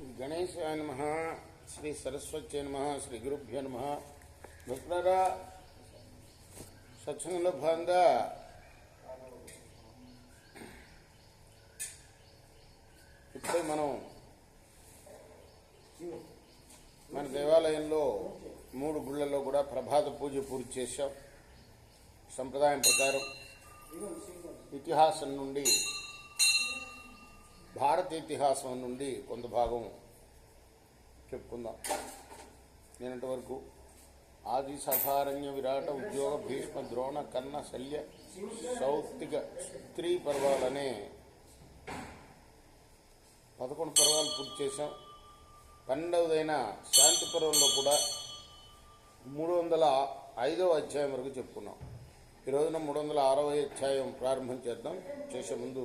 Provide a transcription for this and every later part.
గణేశాయ నమః. శ్రీ సరస్వత్యై నమః. శ్రీ గురుభ్యో నమః. భక్తులారా, సత్సంగంలో భాగంగా ఇప్పుడే మనం మన దేవాలయంలో 3 గుళ్ళల్లో కూడా ప్రభాత పూజ పూర్తి చేశాం. సంప్రదాయం ప్రకారం ఇతిహాసం నుండి, భారత ఇతిహాసం నుండి కొంత భాగం చెప్పుకుందాం. నేనంటి వరకు ఆది సాధారణ్య విరాట ఉద్యోగ భీష్మ ద్రోణ కర్ణ శల్య సౌత్తిక స్త్రీ పర్వాలనే 11 పర్వాలు పూర్తి చేశాం. 12వదైన శాంతి పర్వంలో కూడా 305వ అధ్యాయం వరకు చెప్పుకున్నాం. ఈ రోజున 306వ అధ్యాయం ప్రారంభం చేద్దాం. చేసే ముందు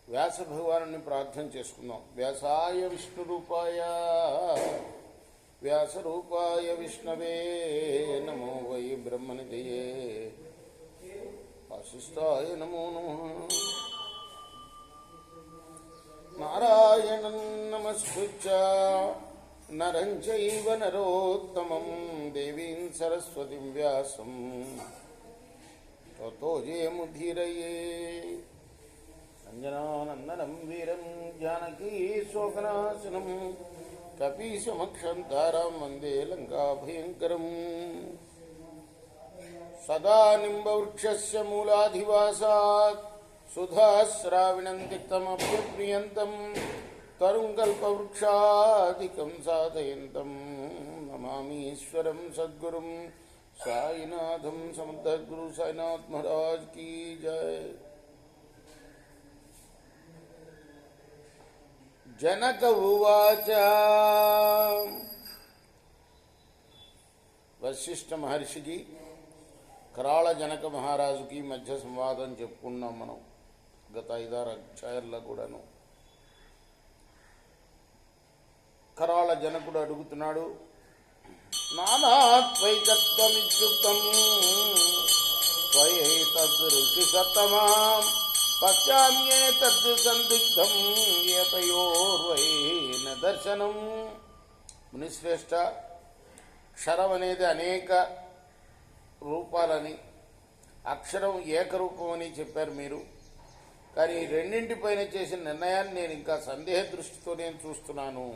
వ్యాస భగవాను ప్రార్థన చేసుకుందాం. వ్యాసాయ విష్ణు రూపాయ వ్యాస రూపాయ విష్ణవే నమో వై బ్రహ్మనిధయే వాసిష్ఠాయ నమో నమః. నారాయణం నమస్కృత్య నరం చైవ నరోత్తమం దేవీం సరస్వతిం వ్యాసం తతో జయముధీరయే. అంజనానందనం వీరం జానకీ శోకనాశనం కపీశమక్షంతారం వందే లంకాభయంకరం. సదా నింబవృక్షస్య మూలాధివాసాత్ సుధాశ్రావిణం తిక్తమప్యప్రియంతం తరుంకల్పవృక్షాదికం సాధయంతం నమామీశ్వరం సద్గురుం సాయినాథం. సమర్థగురు సాయినాథ్ మహారాజ్ కీ జయ. జనక ఉవాచ. వశిష్ఠ మహర్షికి కరాళ జనక మహారాజుకి మధ్య సంవాదం చెప్పుకున్నాం మనం గత 5-6 అధ్యాయాల్లో కూడాను. కరాళ జనకుడు అడుగుతున్నాడు, నానాత్వైకత్వమిత్యుక్తం త్వయేతద్ ఋషి సత్తమాం పశ్చామ్యేతద్ సందిగ్ధం ఏతయోర్వై న దర్శనం. మునిశ్రేష్ఠ, క్షరం అనేది అనేక రూపాలని, అక్షరం ఏకరూపం అని చెప్పారు మీరు. కానీ రెండింటిపైన చేసిన నిర్ణయాన్ని నేను ఇంకా సందేహ దృష్టితో నేను చూస్తున్నాను.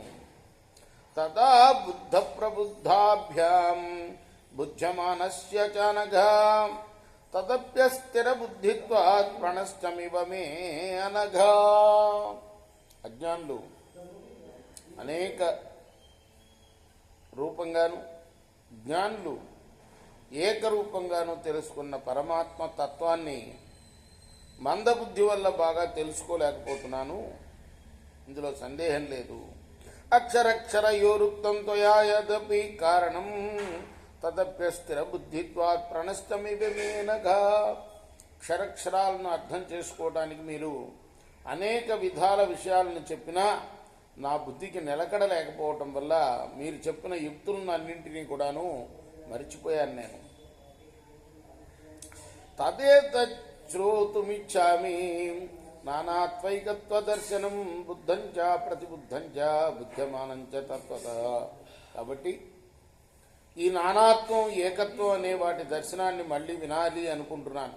తదా బుద్ధ ప్రబుద్ధాభ్యాం బుధ్యమానస్య చానఘా తదప్యస్థిర బుద్ధిత్వాత్ ప్రణష్టమివ మే అనఘా. అజ్ఞానులు అనేక రూపంగాను, జ్ఞానులు ఏకరూపంగాను తెలుసుకున్న పరమాత్మ తత్వాన్ని మందబుద్ధి వల్ల బాగా తెలుసుకోలేకపోతున్నాను. ఇందులో సందేహం లేదు. అక్షరక్షరయోరుక్తం త్వయా యదపి కారణం తదప్యస్థిర బుద్ధిత్వాత్ ప్రణష్టమివ మే అనఘా. అక్షరక్షరాలను అర్థం చేసుకోవడానికి మీరు అనేక విధాల విషయాలను చెప్పినా నా బుద్ధికి నిలకడ లేకపోవటం వల్ల మీరు చెప్పిన యుక్తులను అన్నింటినీ కూడాను మరిచిపోయాను నేను. తదేతశ్రోతుమిచ్చామి నానాత్వైకత్వ దర్శనం బుద్ధంచ ప్రతిబుద్ధంచ బుద్ధ్యమానంచ తత్వత. కాబట్టి ఈ నానాత్వం ఏకత్వం అనే వాటి దర్శనాన్ని మళ్ళీ వినాలి అనుకుంటున్నాను.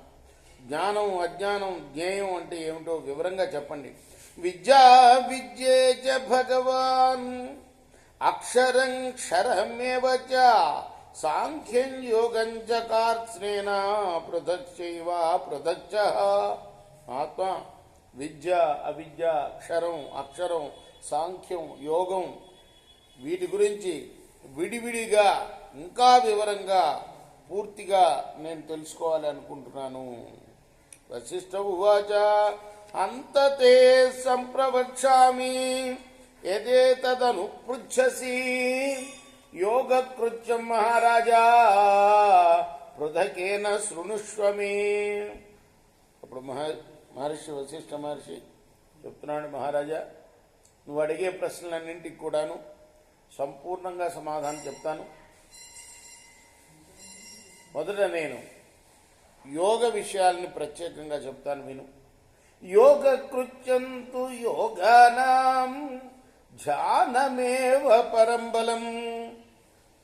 జ్ఞానం అజ్ఞానం జ్ఞేయం అంటే ఏమిటో వివరంగా చెప్పండి. విద్యా విద్యే చ భగవాన్ అక్షరం క్షరమేవ చ సాంఖ్యం యోగం చ కార్త్స్నేన పృథక్చైవ పృథక్చ. ఆత్మ, విద్య, అవిద్య, క్షరం, అక్షరం, సాంఖ్యం, యోగం, వీటి గురించి విడివిడిగా ఇంకా వివరంగా పూర్తిగా నేను తెలుసుకోవాలి అనుకుంటున్నాను. వశిష్ఠ ఉవాచ. అంతతే సంప్రవక్ష్యామి యదేతదను పృచ్ఛసి యోగకృత్యం మహారాజా పృథకేన శృణుష్వమి. అప్పుడు మహర్షి వశిష్ఠ మహర్షి చెప్తున్నాడు, మహారాజా, నువ్వు అడిగే ప్రశ్నలన్నింటికి కూడాను సంపూర్ణంగా సమాధానం చెప్తాను. మొదట నేను యోగ విషయాల్ని ప్రత్యేకంగా చెప్తాను విను. యోగ కృత్యంతు యోగానాం ధ్యానమేవ పరం బలం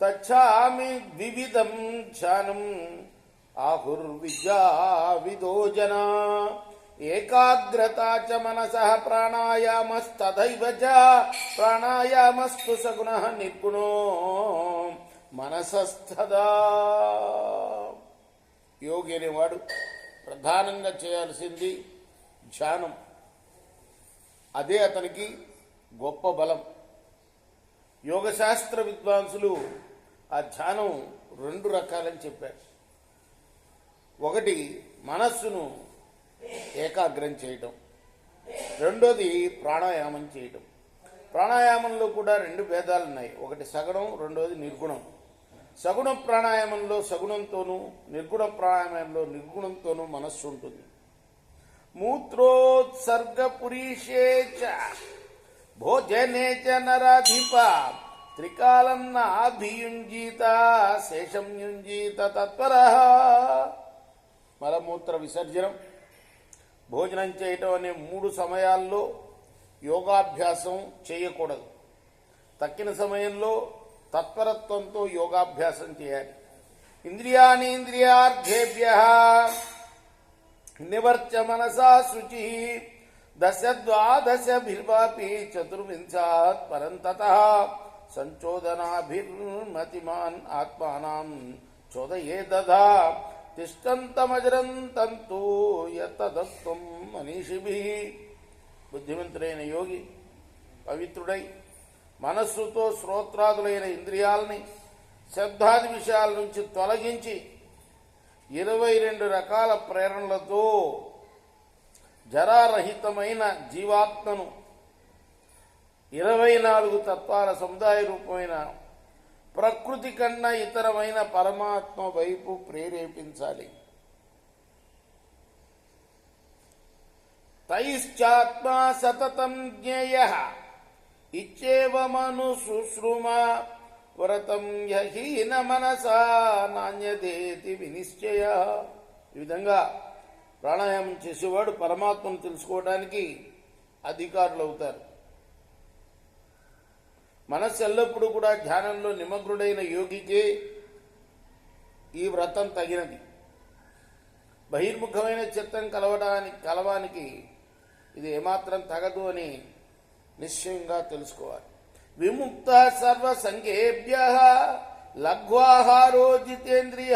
తచ్చామి ద్వివిధం ధ్యానం ఆహుర్విద్యావిదో జనా ఏకాగ్రతా చ మనసః ప్రాణాయామస్తథైవ చ ప్రాణాయామస్తు సగుణః నిర్గుణో మనసస్థదా. యోగి అనేవాడు ప్రధానంగా చేయాల్సింది ధ్యానం. అదే అతనికి గొప్ప బలం. యోగశాస్త్ర విద్వాంసులు ఆ ధ్యానం 2 రకాలని చెప్పారు. ఒకటి మనస్సును ఏకాగ్రం చేయటం, రెండోది ప్రాణాయామం చేయటం. ప్రాణాయామంలో కూడా 2 భేదాలు ఉన్నాయి. ఒకటి సగుణం, రెండోది నిర్గుణం. సగుణ ప్రాణాయామంలో సగుణంతోనూ, నిర్గుణ ప్రాణాయామంలో నిర్గుణంతోనూ మనస్సు ఉంటుంది. మూత్రోత్సర్గ పురీషే చ భోజనే చ నరాధిప త్రికాలం నాభియుంజీత శేషం యుంజీత తత్పరః. మలమూత్ర విసర్జనం, భోజనం చేయటం అనే 3 సమయాల్లో యోగాభ్యాసం చేయకూడదు. తక్కిన సమయంలో తత్పరత్వంతో యోగాభ్యాసం చేయాలి. ఇంద్రియాణి ఇంద్రియార్థేభ్యః నివర్చ మనసా శుచి దశ ద్వాదశభిర్వాపి చతుర్వింశాత్ పరం తతః సంచోదనాభిర్మతిమాన్ ఆత్మానాం చోదయే దధా తిష్టంతమజరంతంతు యతదత్వం మనీషిభిః. బుద్ధిమంతుడైన యోగి పవిత్రుడై మనస్సుతో శ్రోత్రాదులైన ఇంద్రియాలని శబ్దాది విషయాల నుంచి తొలగించి 22 రకాల ప్రేరణలతో జరారహితమైన జీవాత్మను 24 తత్వాల సముదాయ రూపమైన ప్రకృతి కన్నా ఇతరమైన పరమాత్మ వైపు ప్రేరేపించాలి. తైశ్చాత్మా సతతం జ్ఞేయః ఇచ్చేవమను శుశ్రుమ వ్రతం యహీన మనసా నాణ్యదేతి వినిశ్చయ. ఈ విధంగా ప్రాణాయామం చేసేవాడు పరమాత్మను తెలుసుకోవడానికి అధికారులు అవుతారు. మనస్సు ఎల్లప్పుడూ కూడా ధ్యానంలో నిమగ్నుడైన యోగికే ఈ వ్రతం తగినది. బహిర్ముఖమైన చిత్తం కలవానికి ఇది ఏమాత్రం తగదు అని నిశ్చయంగా తెలుసుకోవాలి. విముక్త సర్వసంగేభ్యః లఘ్వాహారో జితేంద్రియ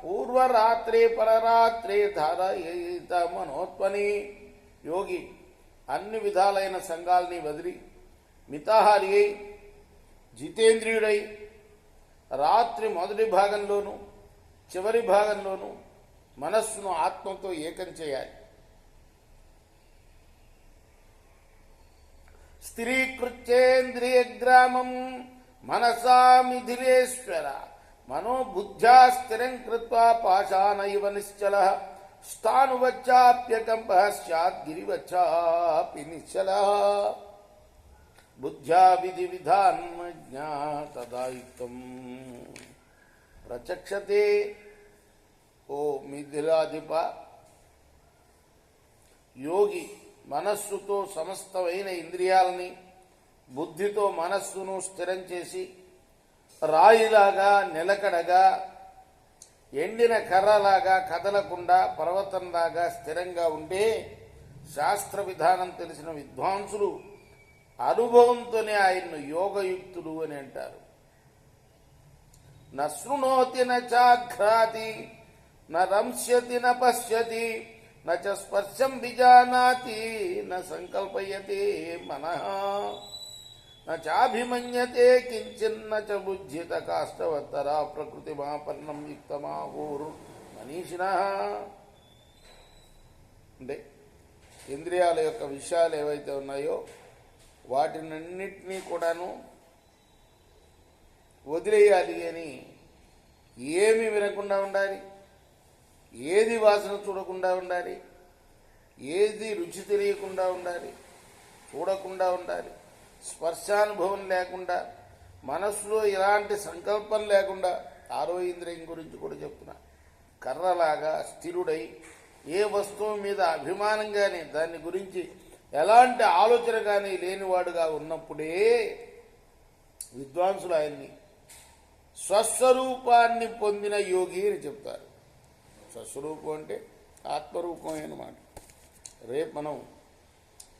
పూర్వరాత్రే పరరాత్రే ధారయేత మనోత్మని. యోగి అన్ని విధాలైన సంఘాలని వదిలి మితాహారి అయి జితేంద్రియుడై రాత్రి మొదటి భాగంలోనూ చివరి భాగంలోనూ మనస్సును ఆత్మతో ఏకం చేయాలి. స్థిరీకృత్యేంద్రియగ్రామం మనసా మిథిలేశ్వర మనోబుద్ధ్యా స్థిరం కృత్వా పాషాణైవ నిశ్చలః స్థానువచ్చాప్యకంపః స్యాత్ గిరివచ్చాపి నిశ్చలః బుద్ధ్యా విధి విధాన్మజ్ఞా తదాయుక్తం ప్రచక్షతే. ఓ మిథిలాధిప, యోగి మనస్సుతో సమస్తమైన ఇంద్రియాలని బుద్ధితో మనస్సును స్థిరం చేసి రాయిలాగా నిలకడగా ఎండిన కర్రలాగా కదలకుండా పర్వతంలాగా స్థిరంగా ఉంటే శాస్త్ర విధానం తెలిసిన విద్వాంసులు అనుభవంతోనే ఆయన్ను యోగయుక్తుడు అని అంటారు. న శృణోతి న చాఘ్రాతి న రంస్యతి న పశ్యతి న చ స్పర్శం విజానాతి న సంకల్పయతే మనః న చాభిమన్యతే కించిన్న చ బుద్ధ్యత కాష్టవత్తరా ప్రకృతిమాపన్నం యుక్తమాహూరు మనీషిణః. అంటే ఇంద్రియాల యొక్క విషయాలు ఏవైతే ఉన్నాయో వాటినన్నిటినీ కూడాను వదిలేయాలి అని, ఏమి వినకుండా ఉండాలి, ఏది వాసన చూడకుండా ఉండాలి, ఏది రుచి తెలియకుండా ఉండాలి, చూడకుండా ఉండాలి, స్పర్శానుభవం లేకుండా, మనస్సులో ఎలాంటి సంకల్పం లేకుండా. 6వ ఇంద్రియం గురించి కూడా చెప్తున్నా. కర్రలాగా స్థిరుడై ఏ వస్తువు మీద అభిమానంగానే దాని గురించి ఎలాంటి ఆలోచన కానీ లేనివాడుగా ఉన్నప్పుడే విద్వాంసులు ఆయన్ని స్వస్వరూపాన్ని పొందిన యోగి అని చెప్తారు. స్వస్వరూపం అంటే ఆత్మరూపమే అన్నమాట. రేపు మనం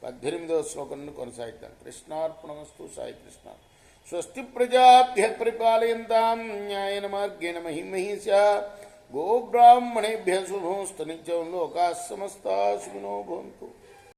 18వ శ్లోకం నుండి కొనసాగిద్దాం. కృష్ణార్పణమస్తు. సాయి కృష్ణ. స్వస్తి ప్రజాభ్య పరిపాలయంతాం న్యాయేన మార్గేణ మహిమహీషా గోబ్రాహ్మణేభ్య శుభమస్తు. నిత్యం లోకాः సమస్తాः సుఖినో భవంతు.